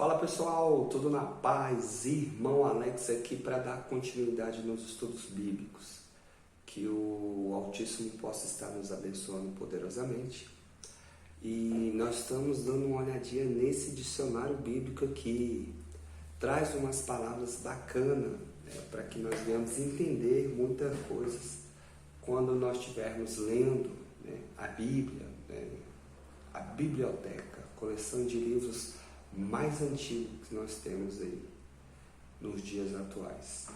Fala pessoal, tudo na paz? Irmão Alex aqui para dar continuidade nos estudos bíblicos. Que o Altíssimo possa estar nos abençoando poderosamente. E nós estamos dando uma olhadinha nesse dicionário bíblico aqui. Traz umas palavras bacanas para que nós venhamos entender muitas coisas quando nós estivermos lendo a Bíblia, a biblioteca, coleção de livros mais antigo que nós temos aí nos dias atuais.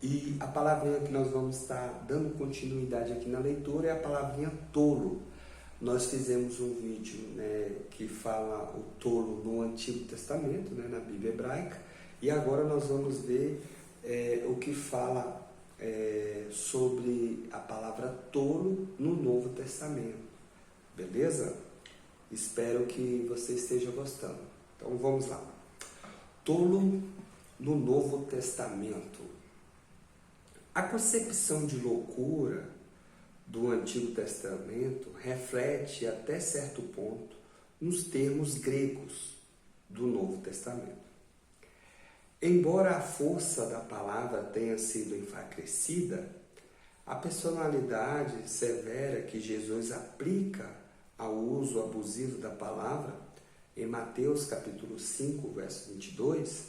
E a palavrinha que nós vamos estar dando continuidade aqui na leitura é a palavrinha tolo. Nós fizemos um vídeo que fala o tolo no Antigo Testamento, na Bíblia hebraica, e agora nós vamos ver o que fala sobre a palavra tolo no Novo Testamento. Beleza? Espero que você esteja gostando. Então vamos lá. Tolo no Novo Testamento. A concepção de loucura do Antigo Testamento reflete até certo ponto nos termos gregos do Novo Testamento. Embora a força da palavra tenha sido enfraquecida, a personalidade severa que Jesus aplica ao uso abusivo da palavra, em Mateus capítulo 5, verso 22,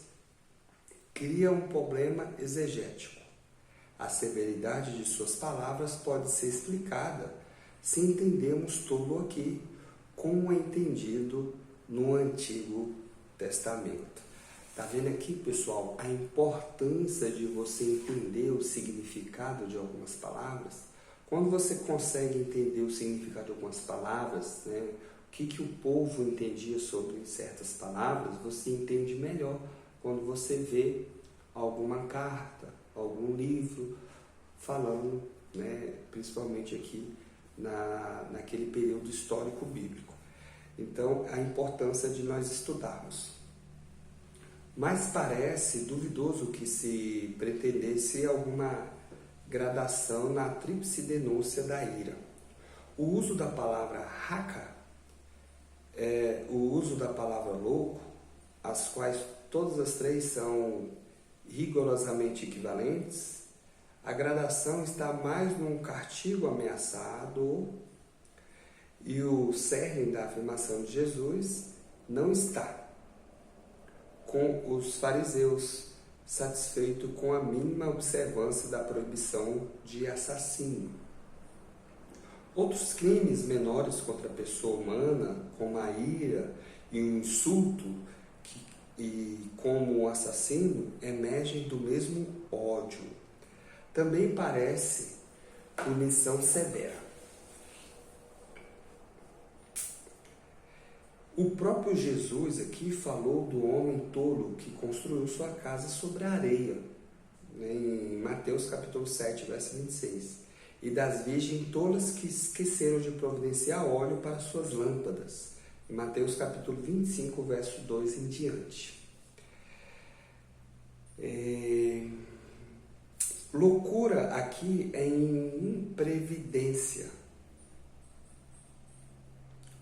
cria um problema exegético. A severidade de suas palavras pode ser explicada se entendemos tolo aqui, como é entendido no Antigo Testamento. Está vendo aqui, pessoal, a importância de você entender o significado de algumas palavras? Quando você consegue entender o significado de algumas palavras, o que o povo entendia sobre certas palavras, você entende melhor quando você vê alguma carta, algum livro falando, principalmente aqui naquele período histórico bíblico. Então, a importância de nós estudarmos. Mas parece duvidoso que se pretendesse alguma gradação na tríplice denúncia da ira. O uso da palavra raca, o uso da palavra louco, as quais todas as três são rigorosamente equivalentes, a gradação está mais num castigo ameaçado, e o cerne da afirmação de Jesus não está com os fariseus, satisfeito com a mínima observância da proibição de assassínio. Outros crimes menores contra a pessoa humana, como a ira e o insulto, e como o assassino, emergem do mesmo ódio. Também parece punição severa. O próprio Jesus aqui falou do homem tolo que construiu sua casa sobre a areia, em Mateus capítulo 7, verso 26, e das virgens tolas que esqueceram de providenciar óleo para suas lâmpadas, em Mateus capítulo 25, verso 2 em diante. Loucura aqui é imprevidência.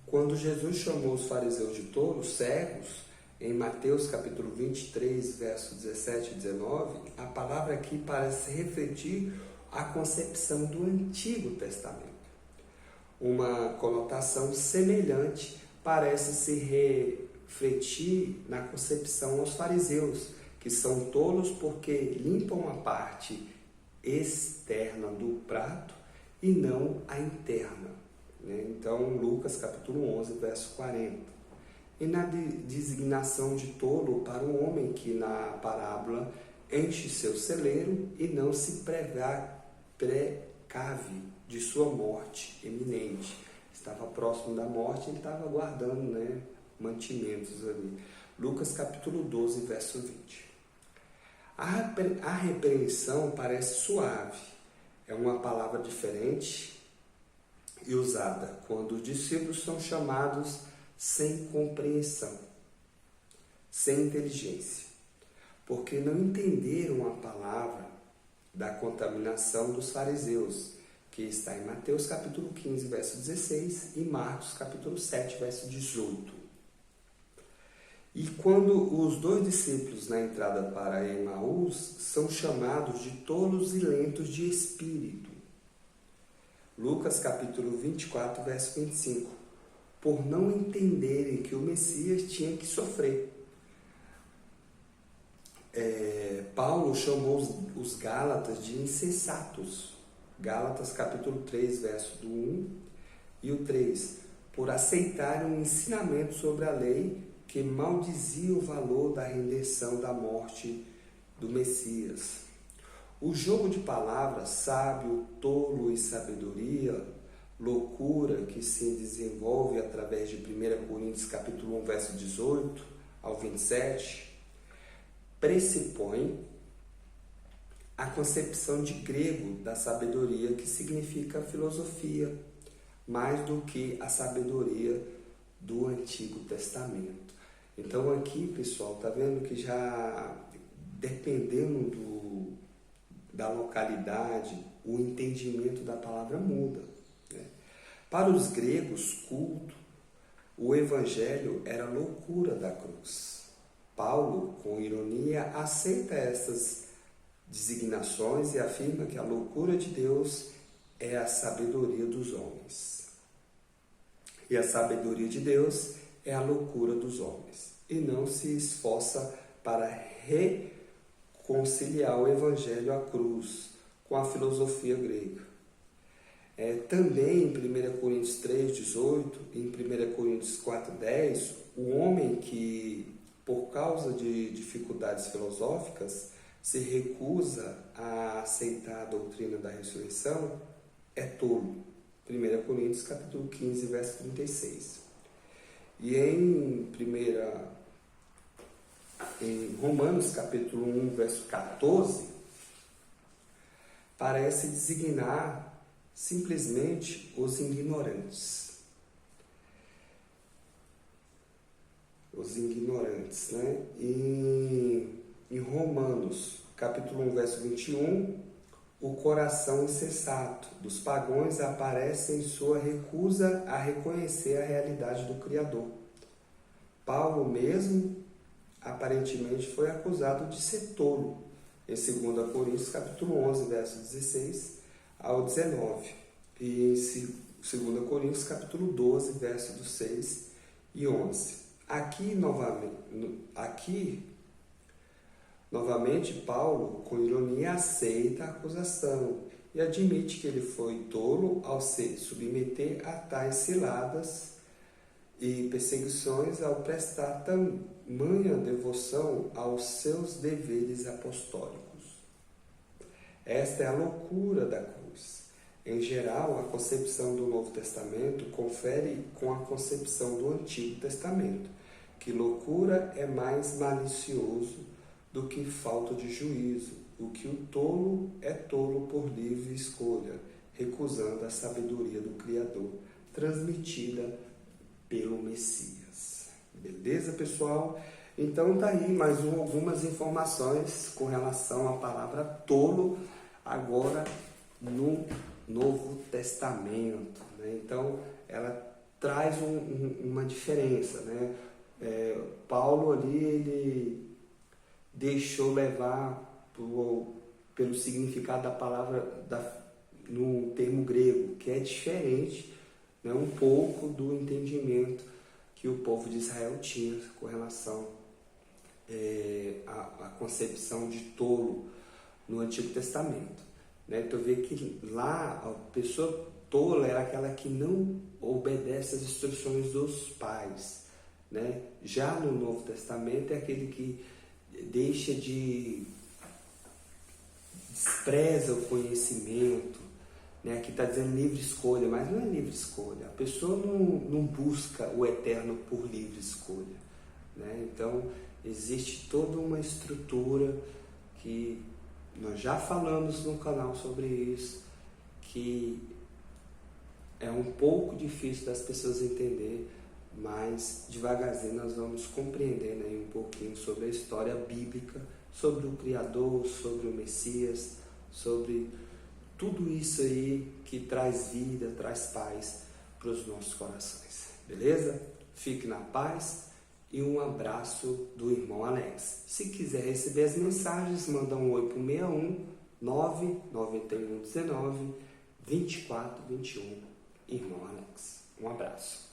Quando Jesus chamou os fariseus de tolos, cegos, em Mateus capítulo 23, versos 17 e 19, a palavra aqui parece refletir a concepção do Antigo Testamento. Uma conotação semelhante parece se refletir na concepção aos fariseus, que são tolos porque limpam a parte externa do prato e não a interna. Então, Lucas capítulo 11, verso 40. E na designação de tolo para o homem que na parábola enche seu celeiro e não se precave de sua morte iminente. Estava próximo da morte, ele estava guardando mantimentos ali. Lucas capítulo 12, verso 20. A repreensão parece suave, é uma palavra diferente e usada quando os discípulos são chamados sem compreensão, sem inteligência, porque não entenderam a palavra da contaminação dos fariseus, que está em Mateus capítulo 15, verso 16 e Marcos capítulo 7, verso 18. E quando os dois discípulos na entrada para Emaús são chamados de tolos e lentos de espírito. Lucas capítulo 24, verso 25. Por não entenderem que o Messias tinha que sofrer. Paulo chamou os Gálatas de insensatos. Gálatas capítulo 3, verso do 1 e o 3. Por aceitarem um ensinamento sobre a lei que maldizia o valor da redenção da morte do Messias. O jogo de palavras, sábio, tolo e sabedoria, loucura, que se desenvolve através de 1 Coríntios capítulo 1, verso 18 ao 27, pressupõe a concepção de grego da sabedoria, que significa filosofia, mais do que a sabedoria do Antigo Testamento. Então aqui, pessoal, tá vendo que já dependendo da localidade, o entendimento da palavra muda, né? Para os gregos, culto, o evangelho era a loucura da cruz. Paulo, com ironia, aceita essas designações e afirma que a loucura de Deus é a sabedoria dos homens. E a sabedoria de Deus é a loucura dos homens. E não se esforça para reconciliar o evangelho à cruz com a filosofia grega. Também em 1 Coríntios 3, 18 e em 1 Coríntios 4, 10, o homem que, por causa de dificuldades filosóficas, se recusa a aceitar a doutrina da ressurreição, é tolo. 1 Coríntios capítulo 15, verso 36. E em Romanos capítulo 1, verso 14, parece designar simplesmente os ignorantes. Os ignorantes, né? Em Romanos capítulo 1, verso 21, o coração insensato dos pagãos aparece em sua recusa a reconhecer a realidade do Criador. Paulo mesmo, aparentemente, foi acusado de ser tolo, em 2 Coríntios capítulo 11, verso 16 ao 19, e em 2 Coríntios capítulo 12, verso dos 6 e 11. Novamente, Paulo, com ironia, aceita a acusação e admite que ele foi tolo ao se submeter a tais ciladas e perseguições, ao prestar tamanha devoção aos seus deveres apostólicos. Esta é a loucura da cruz. Em geral, a concepção do Novo Testamento confere com a concepção do Antigo Testamento, que loucura é mais malicioso do que falta de juízo, o que o tolo é tolo por livre escolha, recusando a sabedoria do Criador, transmitida pelo Messias. Beleza, pessoal? Então tá aí mais algumas informações com relação à palavra tolo, agora no Novo Testamento, né? Então ela traz uma diferença, né? Paulo ali, ele deixou levar pelo significado da palavra no termo grego, que é diferente, né, um pouco do entendimento que o povo de Israel tinha com relação à concepção de tolo no Antigo Testamento, né? Então vê que lá a pessoa tola é aquela que não obedece às instruções dos pais, né? Já no Novo Testamento é aquele que despreza o conhecimento, né? Aqui está dizendo livre escolha, mas não é livre escolha. A pessoa não busca o eterno por livre escolha, né? Então existe toda uma estrutura que nós já falamos no canal sobre isso, que é um pouco difícil das pessoas entender, mas devagarzinho nós vamos compreendendo aí um pouquinho sobre a história bíblica, sobre o Criador, sobre o Messias, sobre tudo isso aí que traz vida, traz paz para os nossos corações. Beleza? Fique na paz e um abraço do irmão Alex. Se quiser receber as mensagens, manda um oi para o 61 99119 2421, irmão Alex. Um abraço.